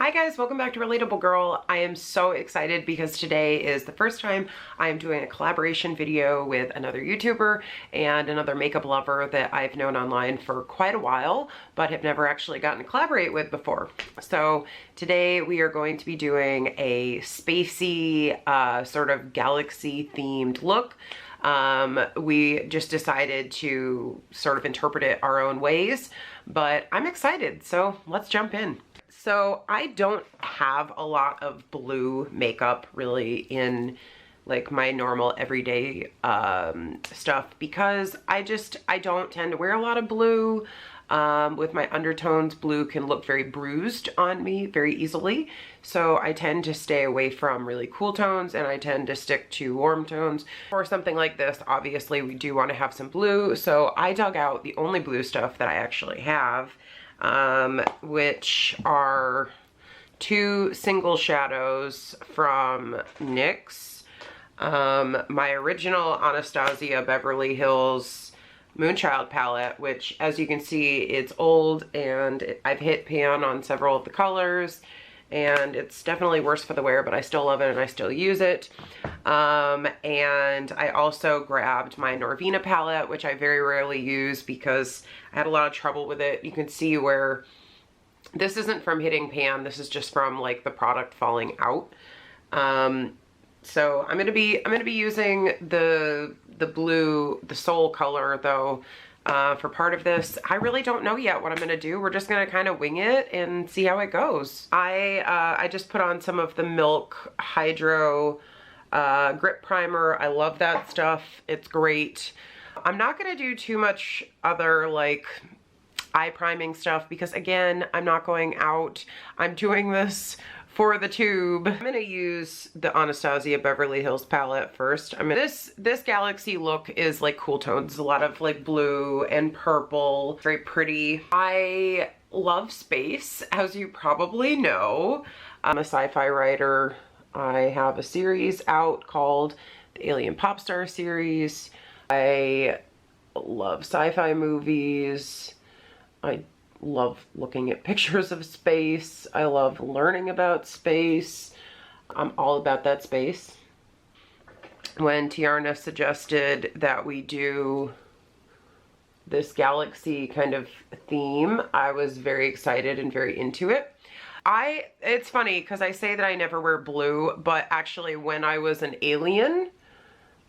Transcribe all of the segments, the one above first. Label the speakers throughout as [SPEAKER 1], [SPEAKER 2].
[SPEAKER 1] Hi guys, welcome back to Relatable Girl. I am so excited because today is the first time I am doing a collaboration video with another YouTuber and another makeup lover that I've known online for quite a while, but have never actually gotten to collaborate with before. So today we are going to be doing a spacey, sort of galaxy themed look. We just decided to sort of interpret it our own ways, but I'm excited, so let's jump in. So I don't have a lot of blue makeup really in like my normal everyday stuff because I don't tend to wear a lot of blue. With my undertones, blue can look very bruised on me very easily. So I tend to stay away from really cool tones and I tend to stick to warm tones. For something like this, obviously we do want to have some blue. So I dug out the only blue stuff that I actually have, which are two single shadows from NYX. My original Anastasia Beverly Hills Moonchild palette, which as you can see, it's old and I've hit pan on several of the colors and it's definitely worse for the wear, but I still love it and I still use it. And I also grabbed my Norvina palette, which I very rarely use because I had a lot of trouble with it. You can see where this isn't from hitting pan, this is just from like the product falling out. So I'm gonna be using the blue, the Soul color though, for part of this. I really don't know yet what I'm gonna do. We're just gonna kind of wing it and see how it goes. I just put on some of the Milk Hydro Grip Primer. I love that stuff. It's great. I'm not gonna do too much other like eye priming stuff because again, I'm not going out. I'm doing this for the tube. I'm gonna use the Anastasia Beverly Hills palette first. I mean, this galaxy look is like cool tones, a lot of like blue and purple, very pretty. I love space, as you probably know. I'm a sci-fi writer. I have a series out called the Alien Pop Star series. I love sci-fi movies. I love looking at pictures of space. I love learning about space. I'm all about that space. When Tiarna suggested that we do this galaxy kind of theme, I was very excited and very into it. It's funny because I say that I never wear blue, but actually when I was an alien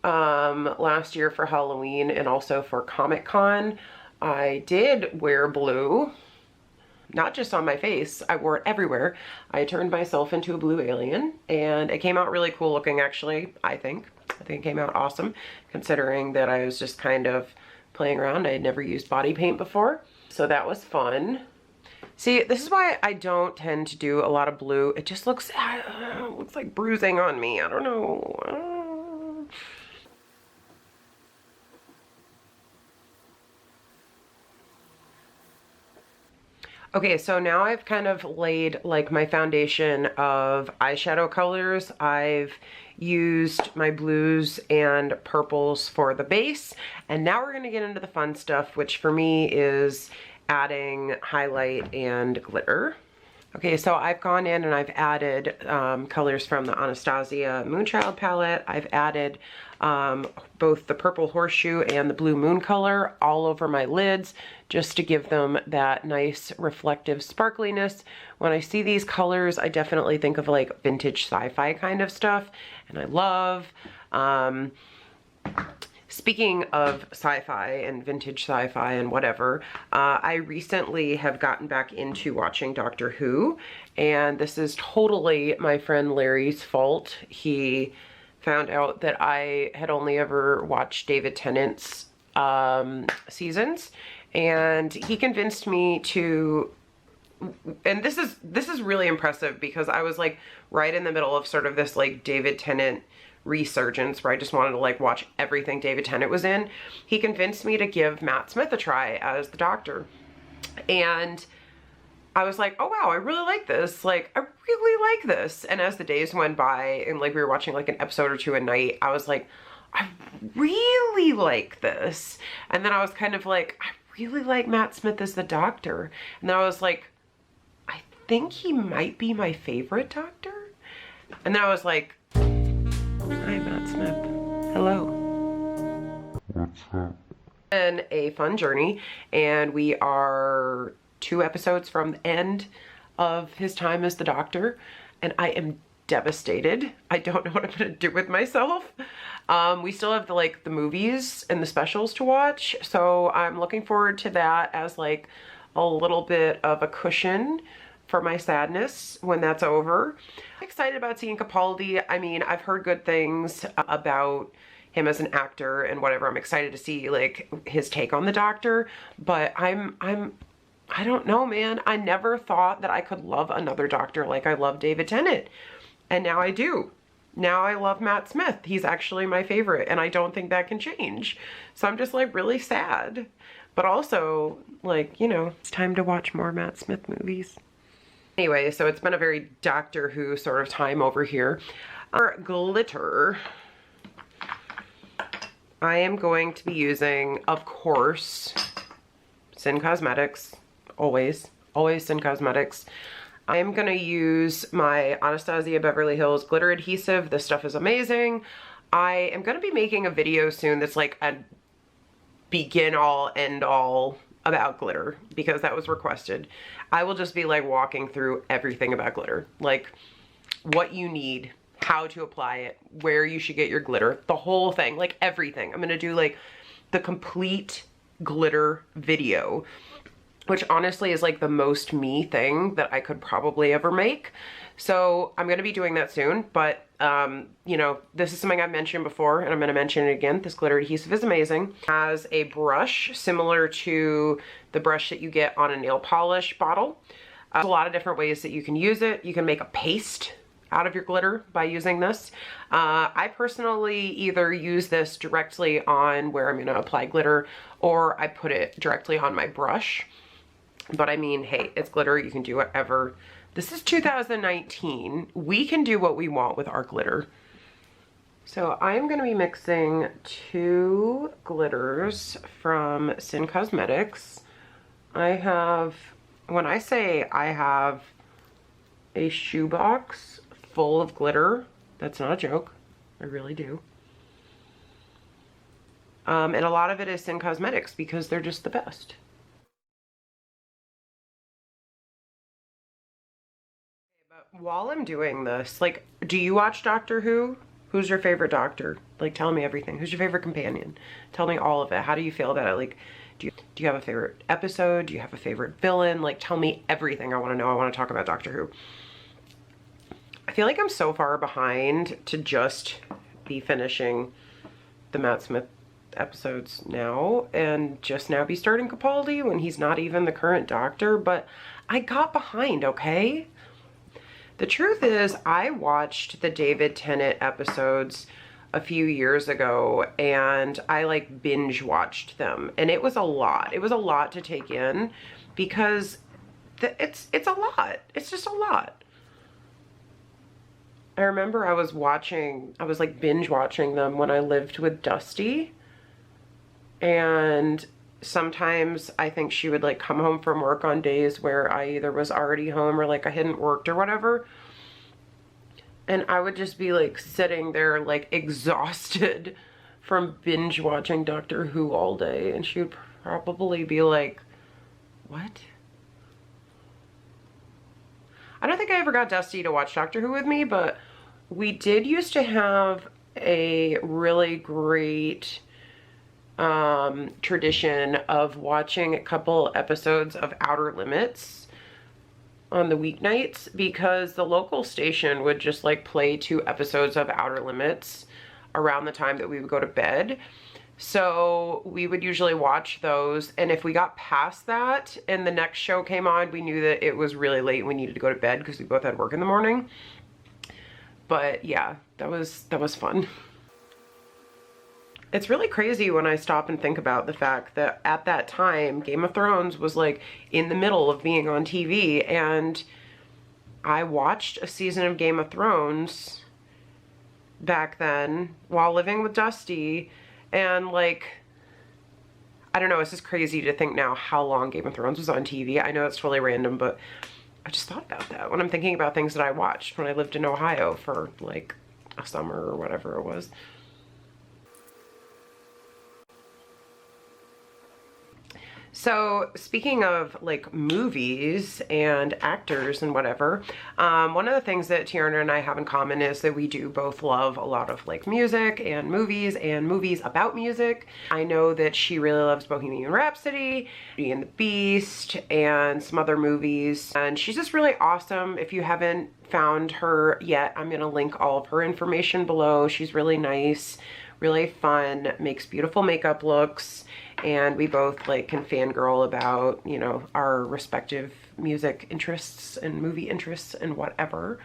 [SPEAKER 1] last year for Halloween and also for Comic-Con, I did wear blue, not just on my face, I wore it everywhere. I turned myself into a blue alien and it came out really cool looking actually, I think. It came out awesome considering that I was just kind of playing around. I had never used body paint before, so that was fun. See, this is why I don't tend to do a lot of blue. It just looks like bruising on me. I don't know. Okay, so now I've kind of laid like my foundation of eyeshadow colors. I've used my blues and purples for the base, and now we're gonna get into the fun stuff, which for me is adding highlight and glitter. Okay, so I've gone in and I've added colors from the Anastasia Moonchild palette. I've added both the Purple Horseshoe and the Blue Moon color all over my lids just to give them that nice reflective sparkliness. When I see these colors, I definitely think of like vintage sci-fi kind of stuff, and I love. Speaking of sci-fi and vintage sci-fi and whatever, I recently have gotten back into watching Doctor Who, and this is totally my friend Larry's fault. He found out that I had only ever watched David Tennant's seasons, and he convinced me to, and this is really impressive because I was like right in the middle of sort of this like David Tennant resurgence where I just wanted to like watch everything David Tennant was in. He convinced me to give Matt Smith a try as the Doctor, and I was like, oh wow, I really like this. Like, I really like this. And as the days went by and like we were watching like an episode or two a night, I was like, I really like this. And then I was kind of like, I really like Matt Smith as the Doctor. And then I was like, I think he might be my favorite doctor. And then I was like, hi, Matt Smith. Hello.
[SPEAKER 2] What's up?
[SPEAKER 1] And a fun journey, and we are 2 episodes from the end of his time as the doctor, and I am devastated. I don't know what I'm gonna do with myself. We still have the movies and the specials to watch, so I'm looking forward to that as like a little bit of a cushion for my sadness when that's over. I'm excited about seeing Capaldi. I mean, I've heard good things about him as an actor and whatever. I'm excited to see like his take on the doctor, but I don't know, man. I never thought that I could love another doctor like I love David Tennant. And now I do. Now I love Matt Smith. He's actually my favorite, and I don't think that can change. So I'm just like really sad. But also, like, you know, it's time to watch more Matt Smith movies. Anyway, so it's been a very Doctor Who sort of time over here. Our glitter, I am going to be using, of course, Sin Cosmetics. Always Sin Cosmetics. I am going to use my Anastasia Beverly Hills glitter adhesive. This stuff is amazing. I am going to be making a video soon that's like a begin all end all about glitter because that was requested. I will just be like walking through everything about glitter, like what you need, how to apply it, where you should get your glitter, the whole thing, like everything. I'm going to do like the complete glitter video, which honestly is like the most me thing that I could probably ever make. So I'm going to be doing that soon, but you know, this is something I've mentioned before and I'm going to mention it again. This glitter adhesive is amazing. It has a brush similar to the brush that you get on a nail polish bottle. There's a lot of different ways that you can use it. You can make a paste out of your glitter by using this. I personally either use this directly on where I'm going to apply glitter, or I put it directly on my brush. But I mean, hey, it's glitter. You can do whatever. This is 2019. We can do what we want with our glitter. So I'm going to be mixing 2 glitters from Sin Cosmetics. I have, when I say I have a shoebox full of glitter, that's not a joke. I really do. And a lot of it is Sin Cosmetics because they're just the best. While I'm doing this, like, do you watch Doctor Who? Who's your favorite doctor? Like, tell me everything. Who's your favorite companion? Tell me all of it. How do you feel about it? Like, do you have a favorite episode? Do you have a favorite villain? Like, tell me everything. I want to know. I want to talk about Doctor Who. I feel like I'm so far behind to just be finishing the Matt Smith episodes now and just now be starting Capaldi when he's not even the current doctor, but I got behind, okay? The truth is, I watched the David Tennant episodes a few years ago and I like binge watched them, and it was a lot. It was a lot to take in because it's a lot. It's just a lot. I remember I was like binge watching them when I lived with Dusty, and sometimes I think she would like come home from work on days where I either was already home or like I hadn't worked or whatever. And I would just be like sitting there like exhausted from binge watching Doctor Who all day. And she would probably be like, what? I don't think I ever got Dusty to watch Doctor Who with me, but we did used to have a really great tradition of watching a couple episodes of Outer Limits on the weeknights, because the local station would just like play 2 episodes of Outer Limits around the time that we would go to bed. So we would usually watch those, and if we got past that and the next show came on, we knew that it was really late and we needed to go to bed because we both had work in the morning. But yeah, that was fun. It's really crazy when I stop and think about the fact that at that time, Game of Thrones was like in the middle of being on TV, and I watched a season of Game of Thrones back then while living with Dusty, and like, I don't know, it's just crazy to think now how long Game of Thrones was on TV. I know it's totally random, but I just thought about that when I'm thinking about things that I watched when I lived in Ohio for like a summer or whatever it was. So speaking of like movies and actors and whatever, one of the things that Tiarna and I have in common is that we do both love a lot of like music and movies about music. I know that she really loves Bohemian Rhapsody, Beauty and the Beast, and some other movies. And she's just really awesome. If you haven't found her yet, I'm gonna link all of her information below. She's really nice, really fun, makes beautiful makeup looks, and we both like can fangirl about, you know, our respective music interests and movie interests and whatever.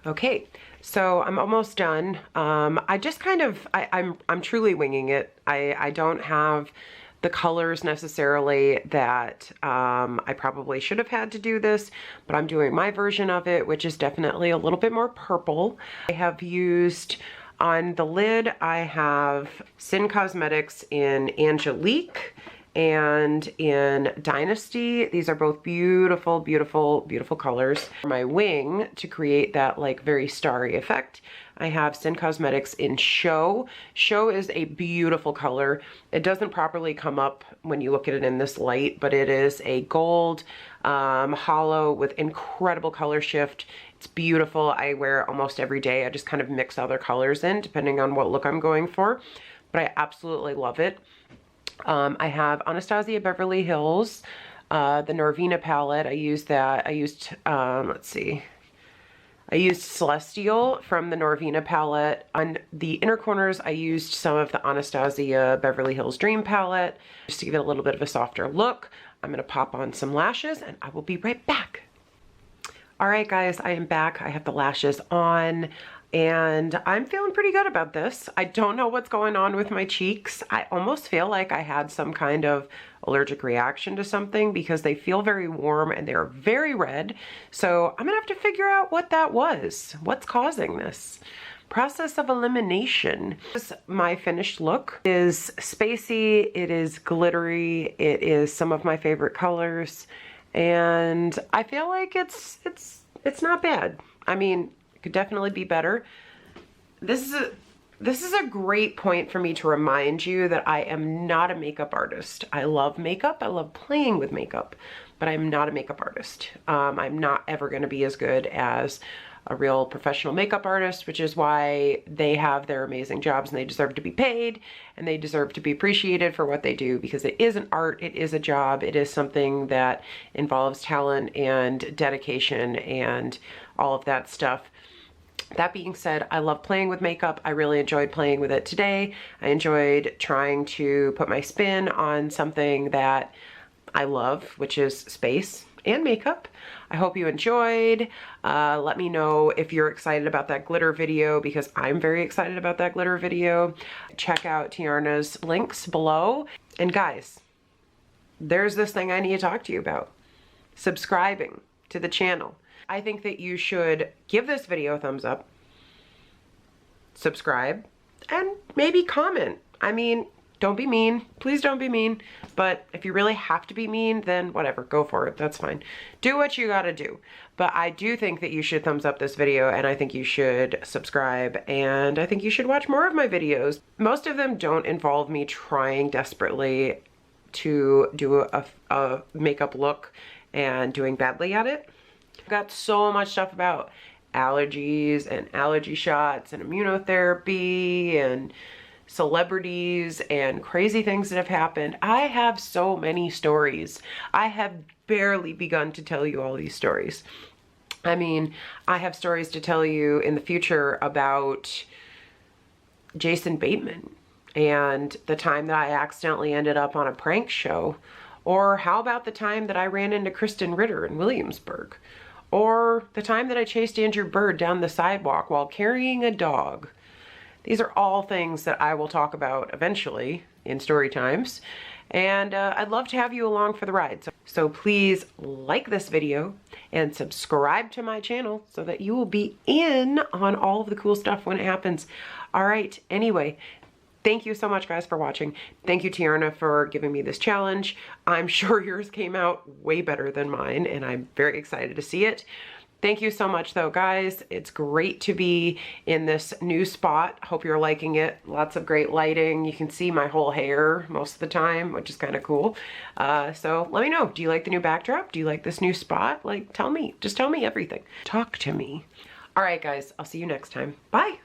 [SPEAKER 1] Okay, so I'm almost done. I just kind of, I'm truly winging it. I don't have the colors necessarily that I probably should have had to do this, but I'm doing my version of it, which is definitely a little bit more purple. I have used, on the lid, I have Sin Cosmetics in Angelique and in Dynasty. These are both beautiful, beautiful, beautiful colors. For my wing, to create that like very starry effect, I have Sin Cosmetics in Show. Show is a beautiful color. It doesn't properly come up when you look at it in this light, but it is a gold hollow with incredible color shift. It's beautiful. I wear it almost every day. I just kind of mix other colors in depending on what look I'm going for, but I absolutely love it. I have Anastasia Beverly Hills, the Norvina palette. I used that. I used, let's see. I used Celestial from the Norvina palette. On the inner corners, I used some of the Anastasia Beverly Hills Dream palette just to give it a little bit of a softer look. I'm gonna pop on some lashes and I will be right back. All right, guys, I am back. I have the lashes on and I'm feeling pretty good about this. I don't know what's going on with my cheeks. I almost feel like I had some kind of allergic reaction to something because they feel very warm and they're very red. So I'm gonna have to figure out what that was. What's causing this? Process of elimination. My finished look is spacey, it is glittery, it is some of my favorite colors, and I feel like it's not bad. I mean, it could definitely be better. This is a great point for me to remind you that I am not a makeup artist. I love makeup, I love playing with makeup, but I'm not a makeup artist. I'm not ever gonna be as good as a real professional makeup artist, which is why they have their amazing jobs and they deserve to be paid and they deserve to be appreciated for what they do, because it is an art, it is a job, it is something that involves talent and dedication and all of that stuff. That being said, I love playing with makeup. I really enjoyed playing with it today. I enjoyed trying to put my spin on something that I love, which is space and makeup. I hope you enjoyed. Let me know if you're excited about that glitter video, because I'm very excited about that glitter video. Check out Tiarna's links below. And guys, there's this thing I need to talk to you about. Subscribing to the channel. I think that you should give this video a thumbs up, subscribe, and maybe comment. I mean, don't be mean. Please don't be mean. But if you really have to be mean, then whatever, go for it. That's fine. Do what you gotta do. But I do think that you should thumbs up this video, and I think you should subscribe, and I think you should watch more of my videos. Most of them don't involve me trying desperately to do a makeup look and doing badly at it. I've got so much stuff about allergies and allergy shots and immunotherapy and celebrities and crazy things that have happened. I have so many stories. I have barely begun to tell you all these stories. I mean, I have stories to tell you in the future about Jason Bateman and the time that I accidentally ended up on a prank show. Or how about the time that I ran into Kristen Ritter in Williamsburg? Or the time that I chased Andrew Bird down the sidewalk while carrying a dog. These are all things that I will talk about eventually in story times, and I'd love to have you along for the ride. So please like this video and subscribe to my channel so that you will be in on all of the cool stuff when it happens. All right, anyway, Thank you so much, guys, for watching. Thank you, Tiarna, for giving me this challenge. I'm sure yours came out way better than mine, and I'm very excited to see it. Thank you so much, though, guys. It's great to be in this new spot. Hope you're liking it. Lots of great lighting. You can see my whole hair most of the time, which is kind of cool. So let me know. Do you like the new backdrop? Do you like this new spot? Like, tell me. Just tell me everything. Talk to me. All right, guys. I'll see you next time. Bye.